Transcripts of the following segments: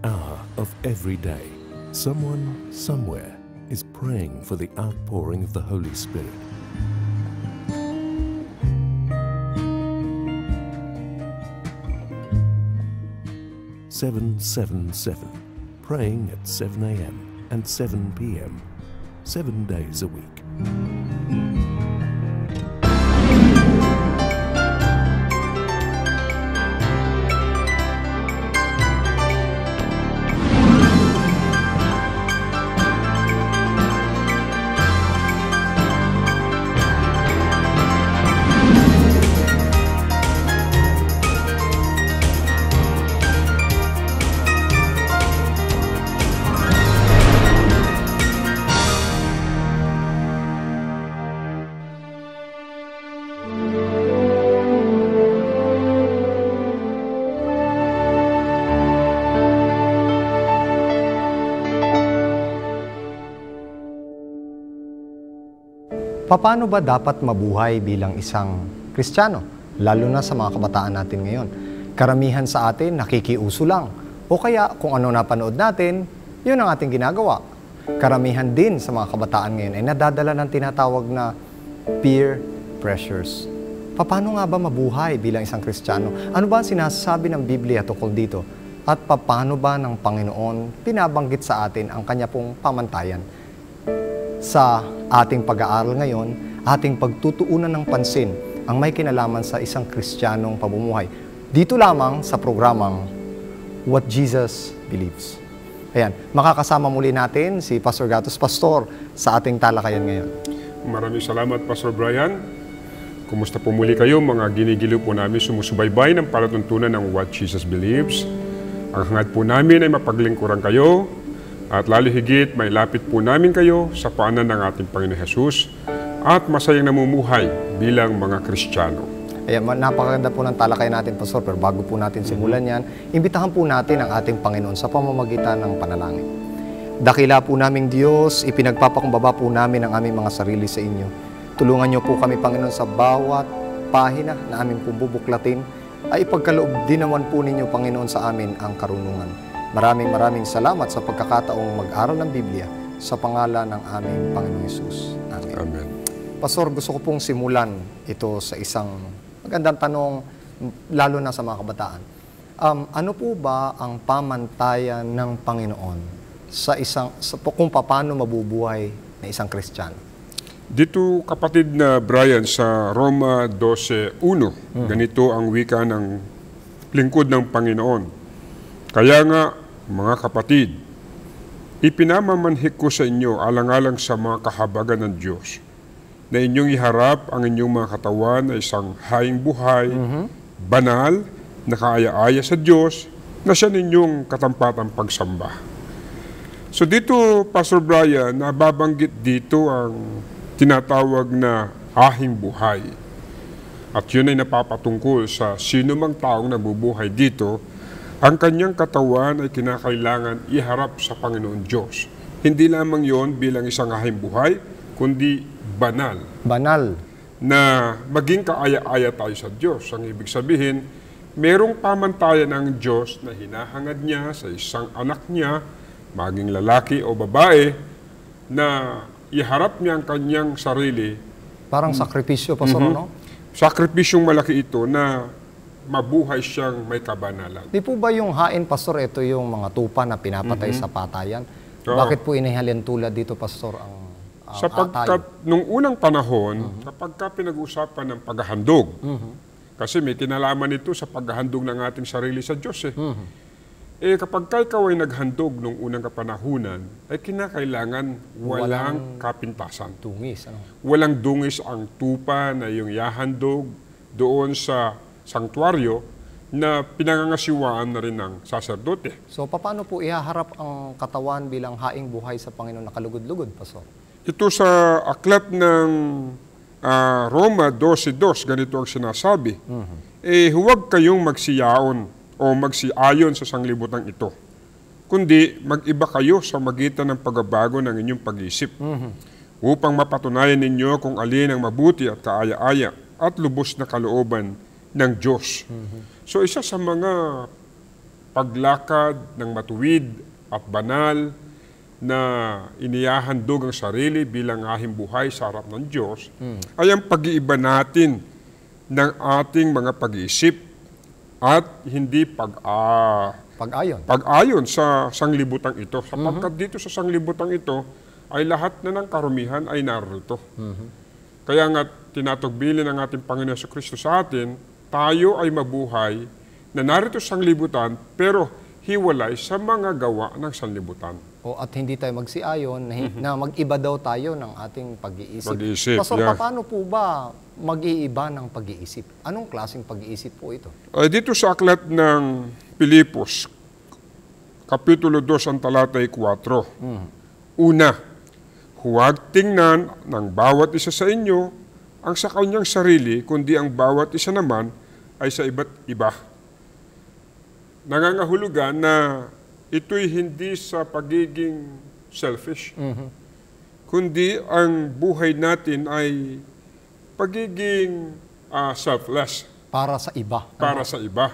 hour of every day, someone, somewhere is praying for the outpouring of the Holy Spirit. "777", praying at 7 a.m. and 7 p.m., 7 days a week. Paano ba dapat mabuhay bilang isang Kristiyano, lalo na sa mga kabataan natin ngayon? Karamihan sa atin nakikiuso lang, o kaya kung ano napanood natin, yun ang ating ginagawa. Karamihan din sa mga kabataan ngayon ay nadadala ng tinatawag na peer pressures. Paano nga ba mabuhay bilang isang Kristiyano? Ano ba ang sinasabi ng Biblia tungkol dito? At paano ba ng Panginoon pinabanggit sa atin ang kanya pong pamantayan? Sa ating pag-aaral ngayon, ating pagtutuunan ng pansin ang may kinalaman sa isang Kristiyanong pamumuhay. Dito lamang sa programang What Jesus Believes. Ayan, makakasama muli natin si Pastor Gatos Pastor sa ating talakayan ngayon. Maraming salamat, Pastor Brian. Kumusta po muli kayo, mga ginigiliw po namin sumusubaybay ng palatuntunan ng What Jesus Believes. Ang hangad po namin ay mapaglingkuran kayo at lalo higit, may lapit po namin kayo sa paanan ng ating Panginoon Jesus at masayang namumuhay bilang mga Kristiyano. Ayan, napakaganda po ng talakay natin, Pastor. Pero bago po natin simulan yan, imbitahan po natin ang ating Panginoon sa pamamagitan ng panalangin. Dakila po naming Diyos, ipinagpapakumbaba po namin ang aming mga sarili sa inyo. Tulungan niyo po kami, Panginoon, sa bawat pahina na aming bubuklatin, ay ipagkaloob din naman po ninyo, Panginoon, sa amin ang karunungan. Maraming salamat sa pagkakataong mag-aral ng Biblia sa pangalan ng aming Panginoong Hesus. Amen. Amen. Pastor, gusto ko pong simulan ito sa isang magandang tanong, lalo na sa mga kabataan. Ano po ba ang pamantayan ng Panginoon kung paano mabubuhay na isang Kristiyano? Dito, kapatid na Brian, sa Roma 12:1, ganito ang wika ng lingkod ng Panginoon. Kaya nga, mga kapatid, ipinamamanhik ko sa inyo alang-alang sa mga kahabagan ng Diyos na inyong iharap ang inyong mga katawan na isang haing buhay, banal, nakaaya-aya sa Diyos, na siya ninyong katampatang pagsamba. So dito, Pastor Brian, nababanggit dito ang tinatawag na ahing buhay. At yun ay napapatungkol sa sino mang taong nabubuhay dito. Ang kanyang katawan ay kinakailangan iharap sa Panginoon Diyos. Hindi lamang yon bilang isang ahing buhay, kundi banal. Banal. Na maging kaaya-aya tayo sa Diyos. Ang ibig sabihin, merong pamantayan ng Diyos na hinahangad niya sa isang anak niya, maging lalaki o babae, na iharap niya ang kanyang sarili. Parang sakripisyo, Pastor, no? Sakripisyong malaki ito na mabuhay siyang may kabanalan. Di po ba yung hain, Pastor, ito yung mga tupa na pinapatay sa patayan? Bakit po inihalin tulad dito, Pastor, ang sapagkat nung unang panahon, kapag pinag-usapan ng paghahandog, kasi may kinalaman ito sa paghahandog ng ating sarili sa Diyos. Kapag ikaw ay naghandog nung unang kapanahunan, ay kinakailangan walang kapintasan. Dungis, ano? Walang dungis ang tupa na yung yahandog doon sa sanktuaryo na pinangangasiwaan na rin ng saserdote. So, paano po ihaharap ang katawan bilang haing buhay sa Panginoon na kalugod-lugod, Pastor? Ito sa aklat ng Roma 12:2, ganito ang sinasabi. Huwag kayong magsiyaon o magsiayon sa sanglibutan ito, kundi mag-iba kayo sa magitan ng pagbabago ng inyong pag-iisip, upang mapatunayan ninyo kung alin ang mabuti at kaaya-aya at lubos na kalooban ng Diyos. So isa sa mga paglakad ng matuwid at banal na inihahandog ang sarili bilang ahing buhay sa harap ng Diyos, ay ang pag-iiba natin ng ating mga pag-iisip at hindi pag-ayon sa sanglibutang ito. Sapagkat dito sa sanglibutang ito, ay lahat na ng karumihan ay narito. Kaya nga, tinatagbilin ng ating Panginoon Jesucristo sa atin, tayo ay mabuhay na narito sa sanglibutan, pero hiwalay sa mga gawa ng sanlibutan. At hindi tayo magsiayon na mag-iba daw tayo ng ating pag-iisip. Pastor, paano po ba mag-iiba ng pag-iisip? Anong klaseng pag-iisip po ito? Dito sa aklat ng Pilipos, Kapitulo 2, ang talatay 4. Una, huwag tingnan ng bawat isa sa inyo ang sa kanyang sarili, kundi ang bawat isa naman ay sa iba't iba. Nangangahulugan na ito'y hindi sa pagiging selfish, kundi ang buhay natin ay pagiging selfless. Para sa iba. Para sa iba.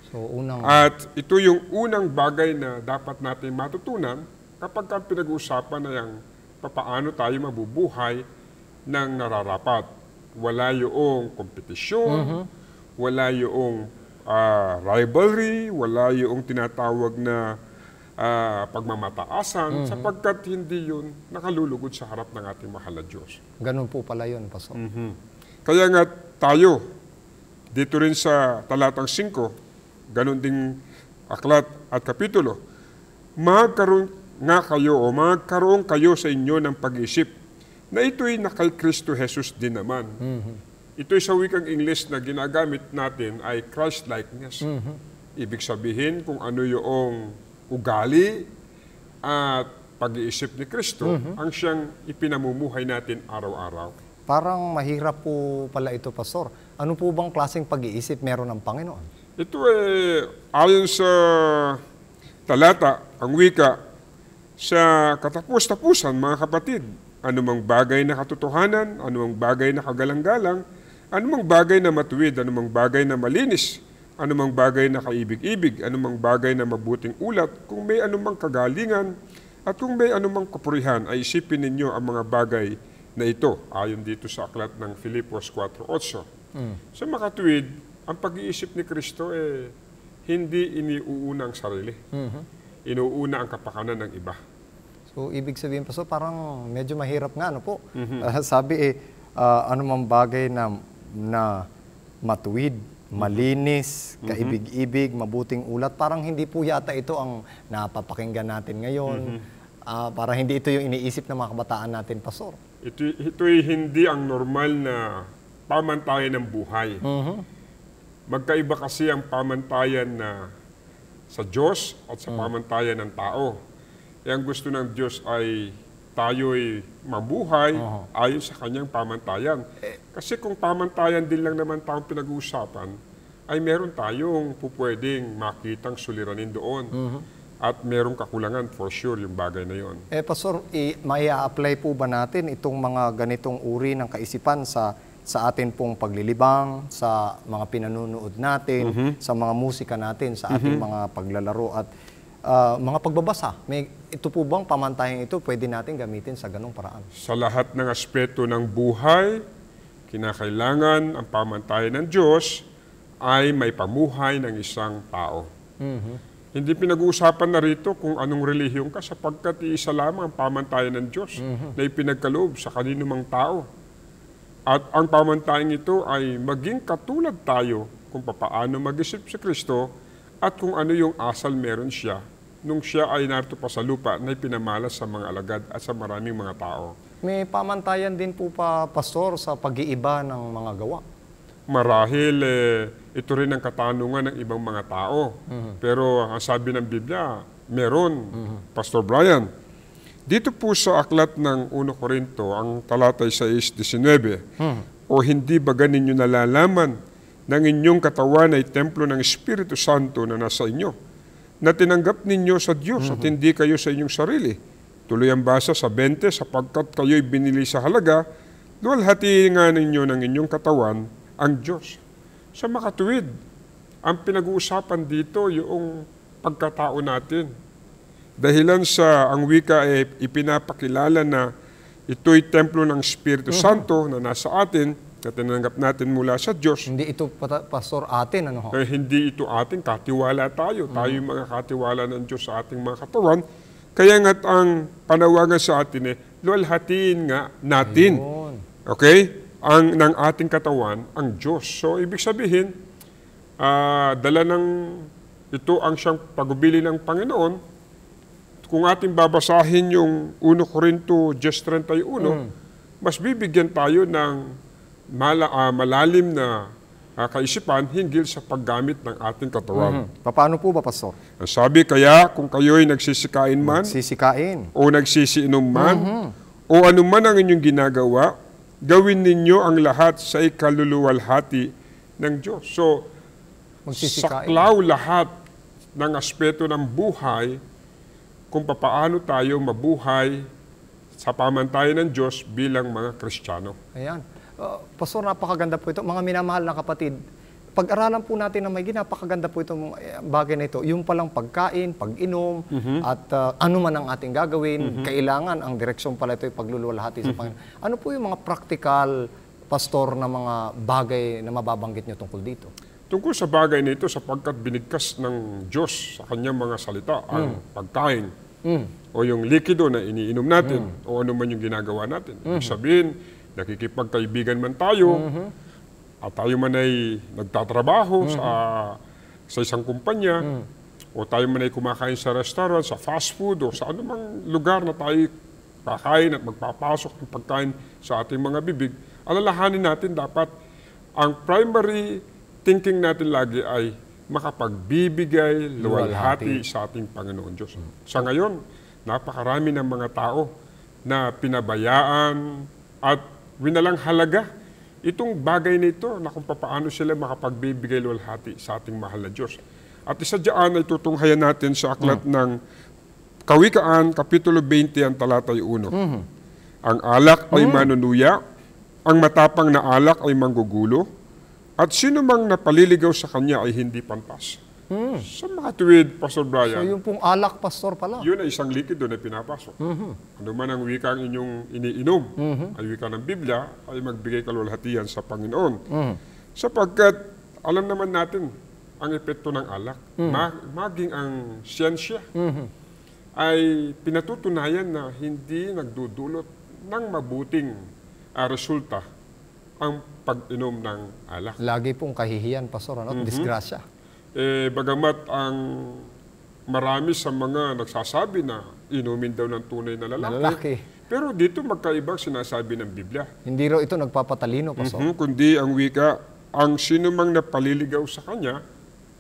So, At ito yung unang bagay na dapat natin matutunan kapag pinag-uusapan na yung papaano tayo mabubuhay ng nararapat. Wala yung kompetisyon, wala yung rivalry, wala yung tinatawag na pagmamataasan, sapagkat hindi yun nakalulugod sa harap ng ating mahal na Diyos. Ganun po pala yun, Pastor. Kaya nga tayo, dito rin sa talatang 5, ganun ding aklat at kapitulo, magkaroon kayo sa inyo ng pag-isip na ito'y na kay Kristo Jesus din naman. Ito'y sa wikang English na ginagamit natin ay Christ-likeness. Ibig sabihin kung ano yung ugali at pag-iisip ni Kristo ang siyang ipinamumuhay natin araw-araw. Parang mahirap po pala ito, Pastor. Ano po bang klaseng pag-iisip meron ng Panginoon? Ito ayon sa talata, ang wika, sa katapus-tapusan, mga kapatid, anumang bagay na katotohanan, anumang bagay na kagalang-galang, anumang bagay na matuwid, anumang bagay na malinis, anumang bagay na kaibig-ibig, anumang bagay na mabuting ulat, kung may anumang kagalingan, at kung may anumang kapurihan, ay isipin ninyo ang mga bagay na ito, ayon dito sa aklat ng Filipos 4:8. Sa makatuwid, ang pag-iisip ni Kristo hindi iniuuna ang sarili. Inuuna ang kapakanan ng iba. So, ibig sabihin, Pastor, parang medyo mahirap nga, ano po? Sabi anumang bagay na matuwid, malinis, kaibig-ibig, mabuting ulat, parang hindi po yata ito ang napapakinggan natin ngayon. Parang hindi ito yung iniisip ng mga kabataan natin, Pastor. Ito'y hindi ang normal na pamantayan ng buhay. Magkaiba kasi ang pamantayan na sa Diyos at sa pamantayan ng tao. Ang gusto ng Diyos ay tayo'y mabuhay ayon sa kanyang pamantayan. Kasi kung pamantayan din lang naman taong pinag-uusapan, ay meron tayong pupwedeng makitang suliranin doon. At merong kakulangan for sure yung bagay na yon. Pastor, may apply po ba natin itong mga ganitong uri ng kaisipan sa atin pong paglilibang, sa mga pinanunood natin, sa mga musika natin, sa ating mga paglalaro at mga pagbabasa? Ito po bang pamantayang ito pwede natin gamitin sa ganong paraan? Sa lahat ng aspeto ng buhay, kinakailangan ang pamantayan ng Diyos ay may pamuhay ng isang tao. Hindi pinag-uusapan na rito kung anong relihiyon ka sapagkat iisa lamang ang pamantayan ng Diyos na ipinagkaloob sa kaninumang tao. At ang pamantayan ito ay maging katulad tayo kung papaano mag-isip si Kristo at kung ano yung asal meron siya nung siya ay narito pa sa lupa na ipinamalas sa mga alagad at sa maraming mga tao. May pamantayan din po pa, Pastor, sa pag-iiba ng mga gawa. Marahil ito rin ang katanungan ng ibang mga tao. Pero ang sabi ng Biblia, meron, Pastor Brian. Dito po sa aklat ng 1 Korinto, ang talatay 6:19, o hindi ba ninyo nalalaman ng inyong katawan ay templo ng Espiritu Santo na nasa inyo, na tinanggap ninyo sa Diyos at hindi kayo sa inyong sarili. Tuloy ang basa sa 20, sapagkat kayo'y binili sa halaga, luwalhati nga ninyo ng inyong katawan ang Diyos. Sa makatuwid, ang pinag-uusapan dito yung pagkatao natin. Dahilan sa ang wika ay ipinapakilala na ito'y templo ng Espiritu Santo na nasa atin, na tinanggap natin mula sa Diyos. Hindi ito, Pastor, atin, ano ho? Hindi ito ating katiwala tayo. Tayo yung mga katiwala ng Diyos sa ating mga katawan. Kaya nga't ang panawagan sa atin luwalhatiin nga natin. Ayun. Okay? Ng ating katawan, ang Diyos. So, ibig sabihin, dala ng ito ang siyang pagubili ng Panginoon. Kung ating babasahin yung 1 Corinto 10:31, mas bibigyan tayo ng malalim na kaisipan hinggil sa paggamit ng ating katawan. Paano po ba, Pastor? Ang sabi, kaya kung kayo'y nagsisikain man, Sisikain. o nagsisiinom man, o anuman ang inyong ginagawa, gawin ninyo ang lahat sa ikaluluwalhati ng Diyos. So, Magsisikain. saklaw lahat ng aspeto ng buhay kung papaano tayo mabuhay sa pamantayan ng Diyos bilang mga Kristiyano. Ayan. Pastor, napakaganda po ito. Mga minamahal na kapatid, pag-aralan po natin na may napakaganda po itong bagay na ito. Yung palang pagkain, pag-inom, at ano man ang ating gagawin, kailangan ang direksyon pala ito ay pagluluwalhati sa Panginoon. Ano po yung mga practical, Pastor, na mga bagay na mababanggit nyo tungkol dito? Tungkol sa bagay na ito, sapagkat binigkas ng Diyos sa kanyang mga salita, ang pagkain, o yung likido na iniinom natin, o ano man yung ginagawa natin. Ibig sabihin, nakikipagkaibigan man tayo, at tayo man ay nagtatrabaho sa isang kumpanya, o tayo man ay kumakain sa restaurant, sa fast food, o sa anumang lugar na tayo kakain at magpapasok ng pagkain sa ating mga bibig, alalahanin natin dapat ang primary thinking natin lagi ay makapagbibigay luwalhati sa ating Panginoon Diyos. Sa ngayon, napakarami ng mga tao na pinabayaan at winalang halaga itong bagay na ito na kung paano sila makapagbibigay luwalhati sa ating mahal na Diyos. At isa diyan ay tutunghayan natin sa aklat ng Kawikaan, Kapitulo 20, ang talatay 1. Ang alak ay manunuya, ang matapang na alak ay manggugulo, at sino mang napaliligaw sa kanya ay hindi pantas. Sa mga tuwid, Pastor Brian, So yung pong alak, Pastor, pala. yun ay isang likido na pinapasok. Ano man ang wika ang inyong iniinom, ang wika ng Biblia, ay magbigay kaluwalhatian sa Panginoon. Sapagkat alam naman natin ang epekto ng alak. Maging ang siyensya ay pinatutunayan na hindi nagdudulot ng mabuting resulta ang pag-inom ng alak. Lagi pong kahihiyan, Pastor, ano? Disgrasya. Bagamat ang marami sa mga nagsasabi na inumin daw ng tunay na lalaki. Pero dito magkaibang sinasabi ng Biblia. Hindi raw ito nagpapatalino, Pastor. Kundi ang wika, ang sino mang napaliligaw sa kanya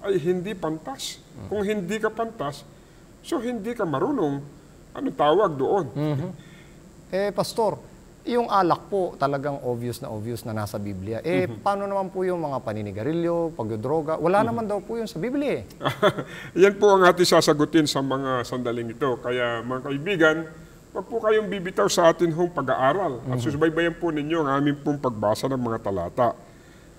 ay hindi pantas. Kung hindi ka pantas, so hindi ka marunong. Ano tawag doon? Pastor, yung alak po talagang obvious na nasa Biblia. Paano naman po yung mga paninigarilyo, pagdodroga? Wala naman daw po yun sa Biblia. Yan po ang ating sasagutin sa mga sandaling ito. Kaya mga kaibigan, wag po kayong bibitaw sa atin hong pag-aaral. At susubaybayan po ninyo ang aming pong pagbasa ng mga talata.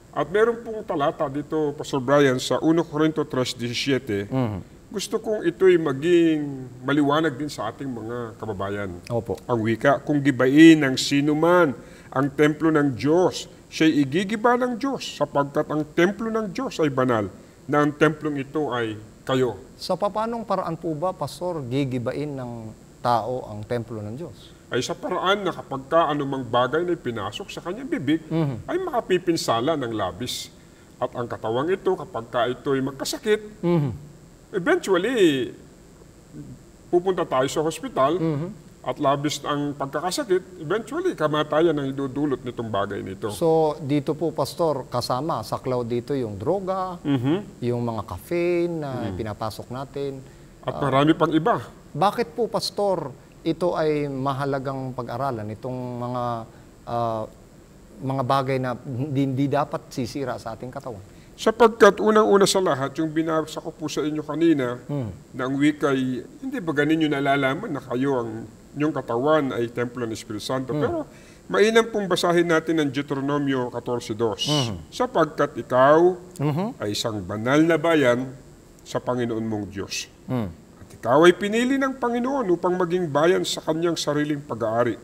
At meron pong talata dito, Pastor Brian, sa 1 Corinto 3:17. Gusto kong ito'y maging maliwanag din sa ating mga kababayan. Opo. Ang wika, kung gibain ng sino man ang templo ng Diyos, siya'y igigiba ng Diyos, sapagkat ang templo ng Diyos ay banal, na ang templong ito ay kayo. Sa papanong paraan po ba, Pastor, gigibain ng tao ang templo ng Diyos? Ay sa paraan na kapag ka anumang bagay na ipinasok sa kanyang bibig, ay makapipinsala ng labis. At ang katawang ito, kapag ka ito'y magkasakit, eventually, pupunta tayo sa hospital at labis ang pagkakasakit, eventually, kamatayan ang idudulot nitong bagay nito. So, dito po, Pastor, kasama, saklaw dito yung droga, yung mga caffeine na pinapasok natin. At marami pang iba. Bakit po, Pastor, ito ay mahalagang pag-aralan, itong mga bagay na hindi dapat sisira sa ating katawan? Sapagkat unang-una sa lahat, yung binasa ko po sa inyo kanina, na ang wika'y, hindi ba ganin nyo nalalaman na kayo, ang inyong katawan ay templo ng Espiritu Santo. Pero mainam pong basahin natin ang Deuteronomio 14:2. Sapagkat ikaw ay isang banal na bayan sa Panginoon mong Diyos. At ikaw ay pinili ng Panginoon upang maging bayan sa kanyang sariling pag-aari.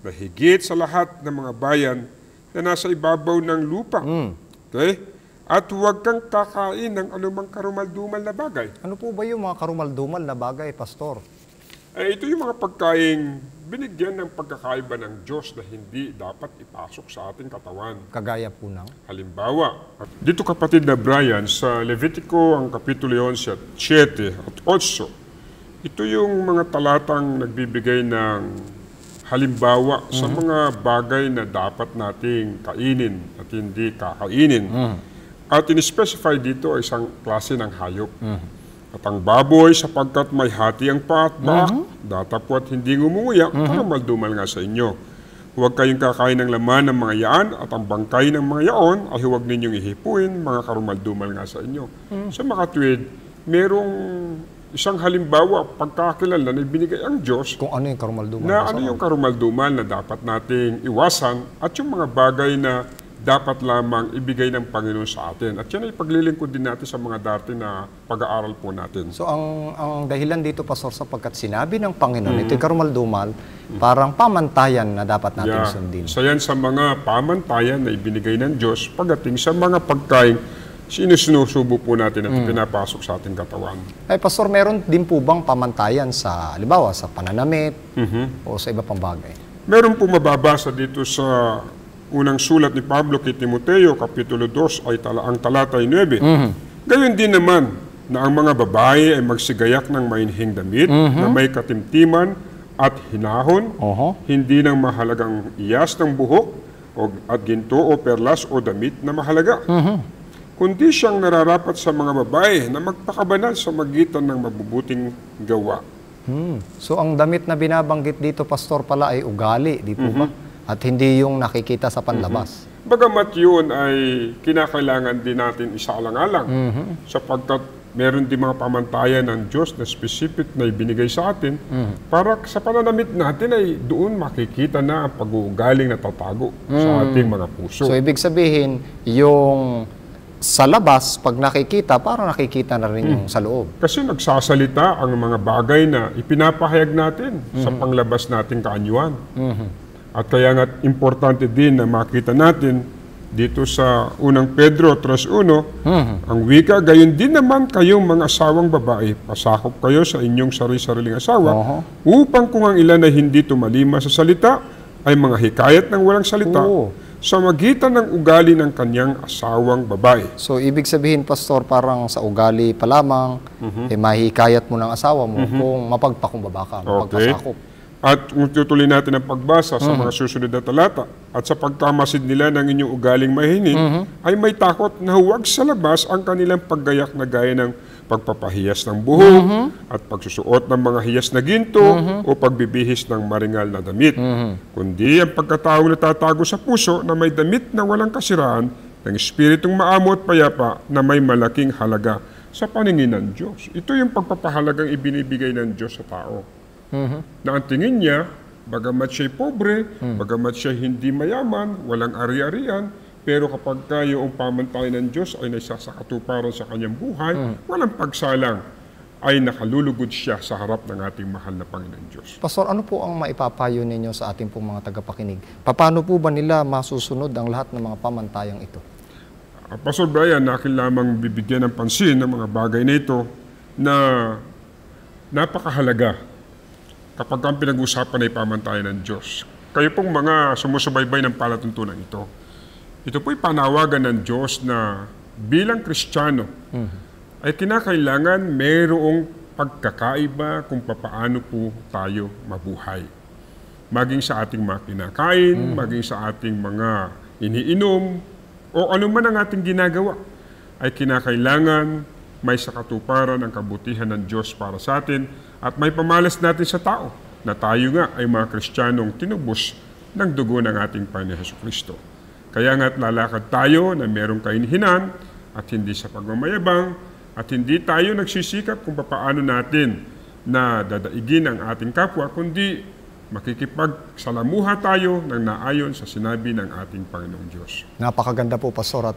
Na higit sa lahat ng mga bayan na nasa ibabaw ng lupa. Okay? At huwag kang kakain ng anumang karumal-dumal na bagay. Ano po ba yung mga karumal-dumal na bagay, Pastor? Ito yung mga pagkain binigyan ng pagkakaiba ng Diyos na hindi dapat ipasok sa ating katawan. Kagaya po ng? Halimbawa, dito kapatid na Brian, sa Levitico ang Kapitulo 11 at 7 at 8, ito yung mga talatang nagbibigay ng halimbawa sa mga bagay na dapat nating kainin at hindi kakainin. At in-specify dito ay isang klase ng hayop. At ang baboy, sapagkat may hati ang paa at baak, datapwat hindi ngumunguya, karumal-dumal nga sa inyo. Huwag kayong kakain ng laman ng mga yaan, at ang bangkay ng mga yaon ay huwag ninyong ihipuin, mga karumal-dumal nga sa inyo. Sa makatwid, merong isang halimbawa, pagkakilala na binigay ang Diyos, Kung ano yung karumal-dumal? na ano yung karumal-dumal na dapat nating iwasan, at yung mga bagay na dapat lamang ibigay ng Panginoon sa atin. At yan ay paglilingkod din natin sa mga dati na pag-aaral po natin. So ang dahilan dito, Pastor, sapagkat sinabi ng Panginoon, ito yung karumal-dumal, parang pamantayan na dapat natin sundin. So yan sa mga pamantayan na ibinigay ng Diyos pagdating sa mga pagkain sinusubo po natin at pinapasok sa ating katawan. Ay, Pastor, meron din po bang pamantayan sa, halimbawa, sa pananamit o sa iba pang bagay? Meron po mababasa dito sa unang sulat ni Pablo kay Timoteo, Kapitulo 2, ay ang talata ay 9. Gayon din naman na ang mga babae ay magsigayak ng mainhing damit na may katimtiman at hinahon, hindi ng mahalagang iyas ng buhok at ginto o perlas o damit na mahalaga. Kundi siyang nararapat sa mga babae na magpakabanal sa magitan ng mabubuting gawa. So ang damit na binabanggit dito, Pastor, pala ay ugali, di po ba? At hindi yung nakikita sa panlabas. Bagamat yun ay kinakailangan din natin isaalang-alang sapagkat meron din mga pamantayan ng Diyos na specific na ibinigay sa atin para sa pananamit natin ay doon makikita na ang pag-uugaling natatago sa ating mga puso. So ibig sabihin, yung sa labas, pag nakikita, parang nakikita na rin yung sa loob. Kasi nagsasalita ang mga bagay na ipinapahayag natin sa panglabas nating kaanyuan. At kaya nga importante din na makita natin dito sa unang Pedro 3:1, ang wika, gayon din naman kayong mga asawang babae, pasakop kayo sa inyong sarili-sariling asawa, upang kung ang ilan ay hindi tumalima sa salita, ay mga hikayat ng walang salita, sa magitan ng ugali ng kanyang asawang babae. So ibig sabihin, Pastor, parang sa ugali pa lamang, mahihikayat mo ng asawa mo kung mapagpakumbaba ka, mapagpasakop. At kung tutuloy natin ang pagbasa sa mga susunod na talata, at sa pagkamasid nila ng inyong ugaling mahinig, ay may takot na huwag sa labas ang kanilang paggayak na gaya ng pagpapahiyas ng buhok, at pagsusuot ng mga hiyas na ginto, o pagbibihis ng maringal na damit. Kundi ang pagkataong natatago sa puso na may damit na walang kasiraan, ng espiritong maamo at payapa na may malaking halaga sa paningin ng Diyos. Ito yung pagpapahalagang ibinibigay ng Diyos sa tao. Na ang tingin niya, bagamat siya'y pobre, bagamat siya hindi mayaman, walang ari-arian, pero kapag yung pamantayan ng Diyos ay naisasakatuparan sa kanyang buhay, walang pagsalang, ay nakalulugod siya sa harap ng ating mahal na Panginoon Diyos. Pastor, ano po ang maipapayo ninyo sa ating pong mga tagapakinig? Paano po ba nila masusunod ang lahat ng mga pamantayang ito? Pastor Brian, akin lamang bibigyan ng pansin ng mga bagay na ito na napakahalaga kapag ang pinag-usapan ay pamantayan ng Diyos. Kayo pong mga sumusubaybay ng palatuntunan ito. Ito po'y panawagan ng Diyos na bilang Kristiyano ay kinakailangan mayroong pagkakaiba kung papaano po tayo mabuhay. Maging sa ating mga kinakain, maging sa ating mga iniinom, o ano man ang ating ginagawa, ay kinakailangan may sakatuparan ang kabutihan ng Diyos para sa atin at may pamalas natin sa tao na tayo nga ay mga Kristiyanong tinubos ng dugo ng ating Panginoon Jesucristo. Kaya nga't lalakad tayo na merong kahinhinan at hindi sa pagmamayabang at hindi tayo nagsisikap kung paano natin na dadaigin ang ating kapwa, kundi makikipagsalamuha tayo ng naayon sa sinabi ng ating Panginoong Diyos. Napakaganda po, Pastor. At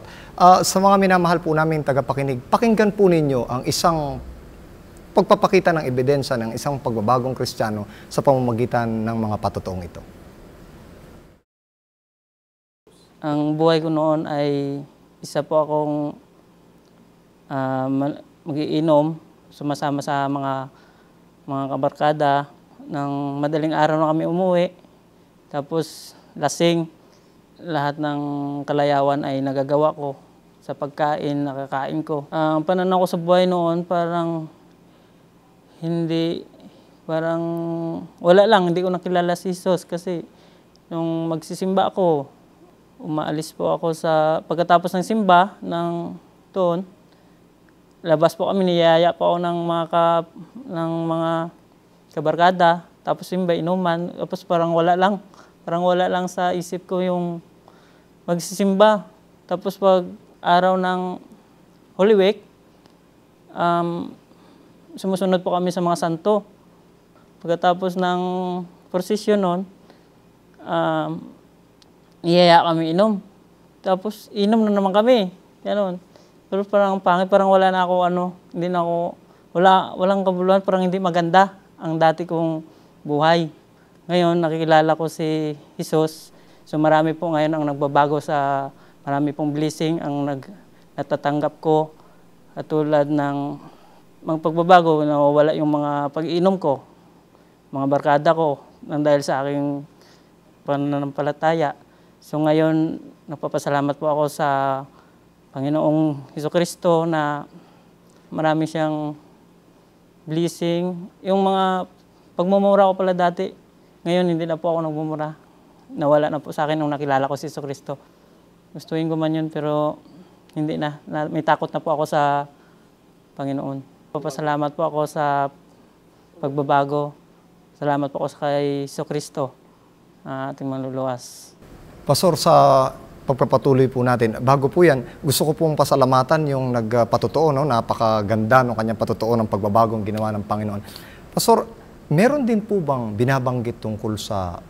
sa mga minamahal po namin tagapakinig, pakinggan po ninyo ang isang pagpapakita ng ebidensya ng isang pagbabagong Kristiyano sa pamamagitan ng mga patotoong ito. Ang buhay ko noon ay isa po akong magiinom, sumasama sa mga kabarkada. Nang madaling araw na kami umuwi, tapos lasing, lahat ng kalayawan ay nagagawa ko sa pagkain, nakakain ko. Ang pananaw ko sa buhay noon parang wala lang, hindi ko nakilala si Jesus kasi nung magsisimba ako, umaalis po ako pagkatapos ng simba, doon, labas po kami, niyaya po ako ng mga kabarkada, tapos simba, inuman, tapos parang wala lang sa isip ko yung magsisimba. Tapos pag araw ng Holy Week, sumusunod po kami sa mga santo. Pagkatapos ng procession nun, iyaya kami inom. Tapos inom na naman kami. Ganun. Pero parang pangit, parang wala na ako walang kabuluhan, parang hindi maganda ang dati kong buhay. Ngayon, nakikilala ko si Jesus. So marami po ngayon ang nagbabago marami pong blessing ang natatanggap ko. Katulad ng mga pagbabago, nawawala yung mga pag-iinom ko, mga barkada ko, nang dahil sa aking pananampalataya. So ngayon, nagpapasalamat po ako sa Panginoong Jesucristo na marami siyang blessing. Yung mga pagmumura ko pala dati, ngayon hindi na po ako nagmumura. Nawala na po sa akin nung nakilala ko si Jesucristo. Gustuin ko man yun, pero hindi na. May takot na po ako sa Panginoon. Papasalamat po ako sa pagbabago. Salamat po ako sa kay Jesucristo, ating manluluwas. Pastor, sa pagpapatuloy po natin, bago po yan, gusto ko pong pasalamatan yung nagpatotoo, no? Napakaganda ng kanyang patotoo ng pagbabagong ginawa ng Panginoon. Pastor, meron din po bang binabanggit tungkol sa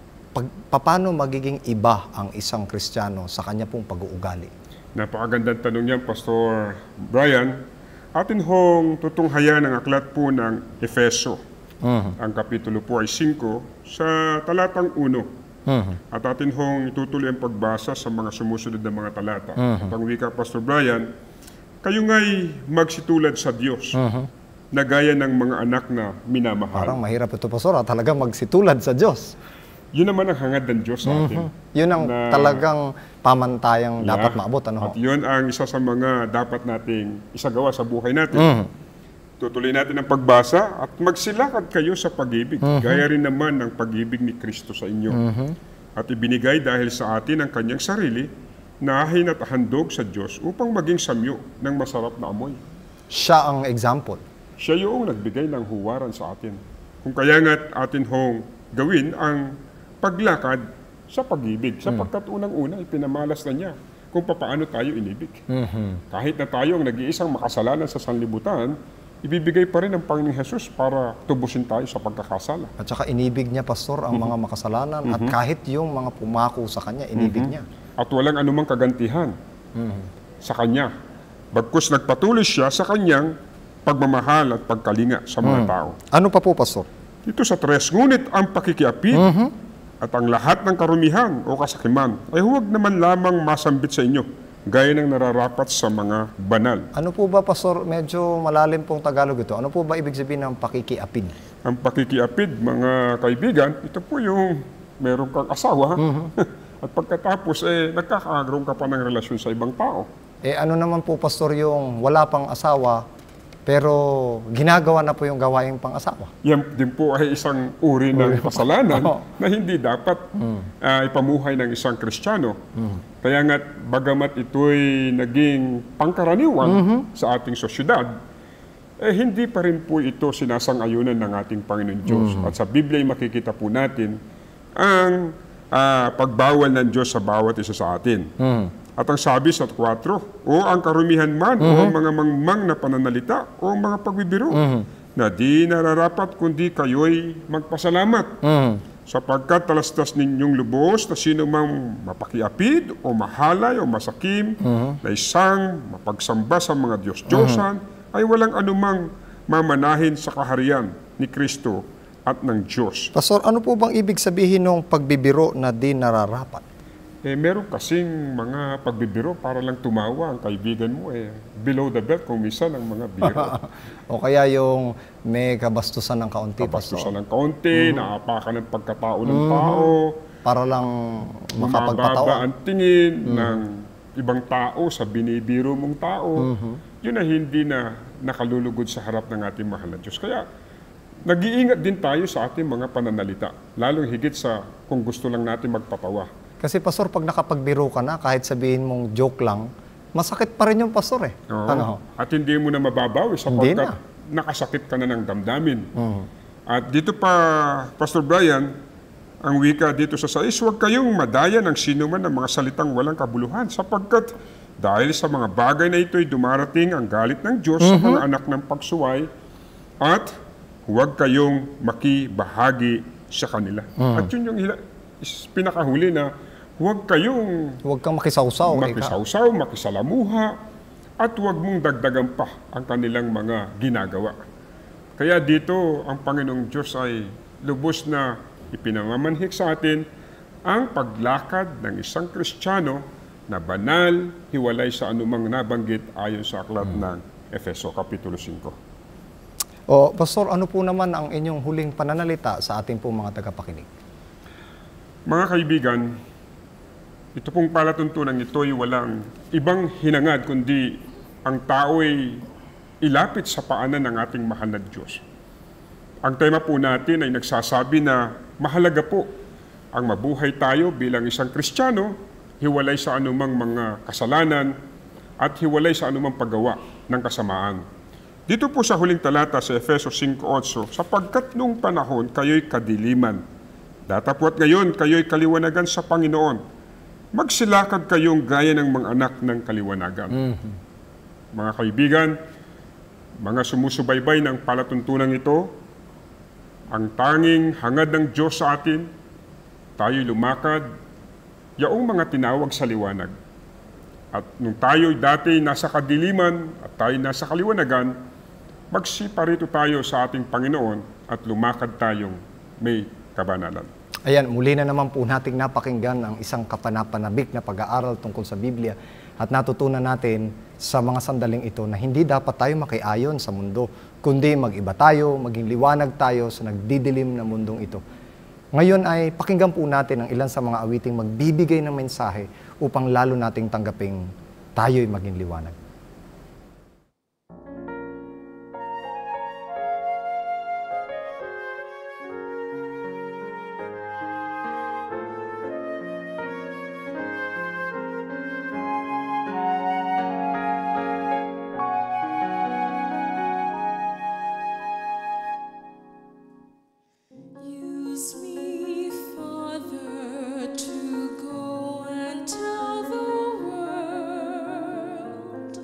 paano magiging iba ang isang Kristiyano sa kanya pong pag-uugali? Napakagandang tanong yan, Pastor Brian. Atin hong tutunghayan ang aklat po ng Efeso. Ang kapitulo po ay 5 sa talatang 1. At atin hong itutuloy ang pagbasa sa mga sumusunod na mga talata. At ang wika, Pastor Brian, kayo nga'y magsitulad sa Diyos na gaya ng mga anak na minamahal. Parang mahirap ito, Pastor, talagang magsitulad sa Diyos. Yun naman ang hangad ng Diyos sa atin. Yun ang talagang pamantayang dapat maabot. At yun ang isa sa mga dapat nating isagawa sa buhay natin. Tutuloy natin ang pagbasa at magsilakad kayo sa pag-ibig. Gaya rin naman ng pag-ibig ni Kristo sa inyo. At ibinigay dahil sa atin ang kanyang sarili na ahin at handog sa Diyos upang maging samyo ng masarap na amoy. Siya ang example. Siya yung nagbigay ng huwaran sa atin. Kung kaya nga't atin hong gawin ang paglakad sa pag-ibig. Sapagkat unang-una, ipinamalas na niya kung paano tayo inibig. Kahit na tayo ang nag-iisang makasalanan sa sanlibutan, ibibigay pa rin ng Panginoong Jesus para tubusin tayo sa pagkakasala. At saka inibig niya, Pastor, ang mga makasalanan at kahit yung mga pumako sa kanya, inibig niya. At walang anumang kagantihan sa kanya. Bagkus nagpatuloy siya sa kanyang pagmamahal at pagkalinga sa mga tao. Ano pa po, Pastor? Ito sa 3, ngunit ang pakikiapid at ang lahat ng karumihan o kasakiman ay huwag naman lamang masambit sa inyo, gaya ng nararapat sa mga banal. Ano po ba, Pastor? Medyo malalim pong Tagalog ito. Ano po ba ibig sabihin ng pakikiapid? Ang pakikiapid, mga kaibigan, ito po yung meron kang asawa at pagkatapos nagkakaroon ka pa ng relasyon sa ibang tao. Ano naman po, Pastor, yung wala pang asawa pero ginagawa na po yung gawaing pang-asawa? Yan din po ay isang uri ng kasalanan na hindi dapat ipamuhay ng isang Kristiyano. Kaya nga't bagamat ito'y naging pangkaraniwan sa ating sosyedad, hindi pa rin po ito sinasang-ayunan ng ating Panginoon Diyos. At sa Biblia ay makikita po natin ang pagbawal ng Diyos sa bawat isa sa atin. At ang sabi sa 4, o ang karumihan man, o ang mga mangmang na pananalita, o ang mga pagbibiro, na di nararapat kundi kayo'y magpasalamat. Sapagkat talastas ninyong lubos na sino mang mapakiapid o mahalay o masakim na isang mapagsamba sa mga Diyos-Diyosan ay walang anumang mamanahin sa kaharian ni Kristo at ng Diyos. Pastor, ano po bang ibig sabihin ng pagbibiro na di nararapat? Meron kasing mga pagbibiro para lang tumawa ang kaibigan mo below the belt kung minsan ang mga biro. O kaya yung may kabastusan ng kaunti, Pastor. Kabastusan ng kaunti, naapakan ng pagkatao ng tao, Para lang bumababa makapagpatawa. ang tingin ng ibang tao sa binibiro mong tao. Yun ay hindi na nakalulugod sa harap ng ating mahal na Diyos. Kaya nag-iingat din tayo sa ating mga pananalita, lalong higit sa kung gusto lang natin magpatawa. Kasi, Pastor, pag nakapagbiro ka na, kahit sabihin mong joke lang, masakit pa rin yung, Pastor, eh. Oo. Ano? At hindi mo na mababawi Hindi sapagkat nakasakit ka na ng damdamin. At dito pa, Pastor Brian, ang wika dito sa 6, huwag kayong madaya ng sino man ng mga salitang walang kabuluhan sapagkat dahil sa mga bagay na ito'y dumarating ang galit ng Diyos sa mga anak ng pagsuway at huwag kayong makibahagi sa kanila. At yun yung pinakahuli na huwag kang makisawsaw. makisawsaw, makisalamuha, at huwag mong dagdagan pa ang kanilang mga ginagawa. Kaya dito, ang Panginoong Diyos ay lubos na ipinamamanhik sa atin ang paglakad ng isang Kristiyano na banal, hiwalay sa anumang nabanggit ayon sa aklat ng Efeso, Kapitulo 5. O, Pastor, ano po naman ang inyong huling pananalita sa ating pong mga tagapakinig? Mga kaibigan, ito pong palatuntunan ito'y walang ibang hinangad kundi ang tao'y ilapit sa paanan ng ating mahal na Diyos. Ang tema po natin ay nagsasabi na mahalaga po ang mabuhay tayo bilang isang Kristiyano, hiwalay sa anumang mga kasalanan at hiwalay sa anumang paggawa ng kasamaan. Dito po sa huling talata sa Efeso 5:8, sapagkat nung panahon kayo'y kadiliman, datapwat ngayon kayo'y kaliwanagan sa Panginoon. Magsilakad kayong gaya ng mga anak ng kaliwanagan. Mga kaibigan, mga sumusubaybay ng palatuntunan ito, ang tanging hangad ng Diyos sa atin, tayo'y lumakad, yaong mga tinawag sa liwanag. At nung tayo'y dati nasa kadiliman at tayo nasa kaliwanagan, magsiparito tayo sa ating Panginoon at lumakad tayong may kabanalan. Ayan, muli na naman po nating napakinggan ang isang kapanapanabik na pag-aaral tungkol sa Biblia at natutunan natin sa mga sandaling ito na hindi dapat tayo makiayon sa mundo, kundi mag-iba tayo, maging liwanag tayo sa nagdidilim na mundong ito. Ngayon ay pakinggan po natin ang ilan sa mga awiting magbibigay ng mensahe upang lalo nating tanggaping tayo'y maging liwanag. Use me, Father, to go and tell the world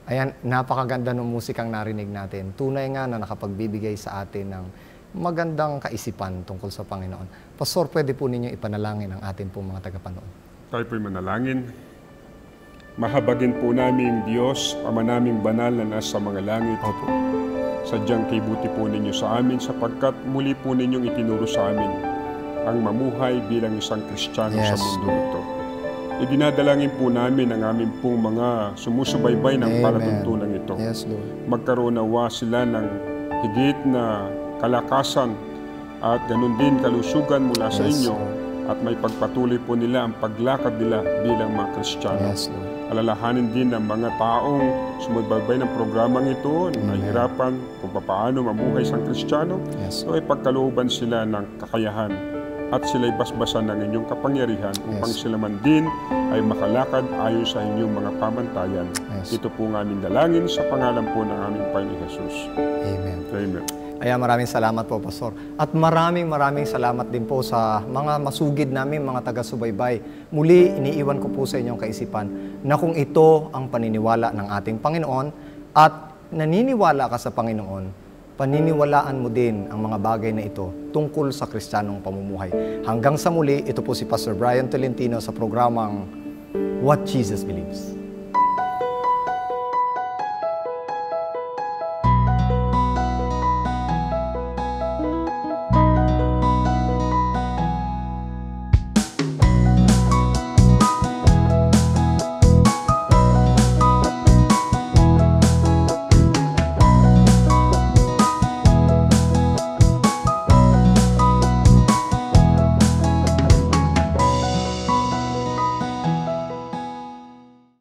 Ayan, napakaganda ng musikang narinig natin. Tunay nga na nakapagbibigay sa atin ng magandang kaisipan tungkol sa Panginoon. Pastor, pwede po ninyo ipanalangin ang atin pong mga tagapanood. Tayo po'y manalangin. Mahabagin po namin Diyos, Ama naming banal na nasa mga langit. Opo. Sadyang kibuti po ninyo sa amin sapagkat muli po ninyong itinuro sa amin ang mamuhay bilang isang Kristiyano sa Yes, mundo ito. Idinadalangin po namin ang aming pong mga sumusubaybay ng Amen. palatuntunan ito. Yes, Lord. Magkaroon nawa sila ng higit na kalakasan at ganun din kalusugan mula sa Yes, inyo at may pagpatuloy po nila ang paglakad nila bilang mga Kristiyano. Yes, Lord. Alalahanin din ng mga taong sumubaybay ng programang ito na nahihirapan kung paano mamuhay isang Kristiyano. Yes. So ay pagkalooban sila ng kakayahan at sila'y basbasan ng inyong kapangyarihan upang Yes. sila man din ay makalakad ayon sa inyong mga pamantayan. Yes. Ito po ng aming dalangin sa pangalan po ng aming Panginoon Jesus. Amen. Amen. Ayan, maraming salamat po, Pastor. At maraming salamat din po sa mga masugid namin, mga taga-subaybay. Muli, iniiwan ko po sa inyong kaisipan na kung ito ang paniniwala ng ating Panginoon at naniniwala ka sa Panginoon, paniniwalaan mo din ang mga bagay na ito tungkol sa Kristiyanong pamumuhay. Hanggang sa muli, ito po si Pastor Brian Tolentino sa programang What Jesus Believes.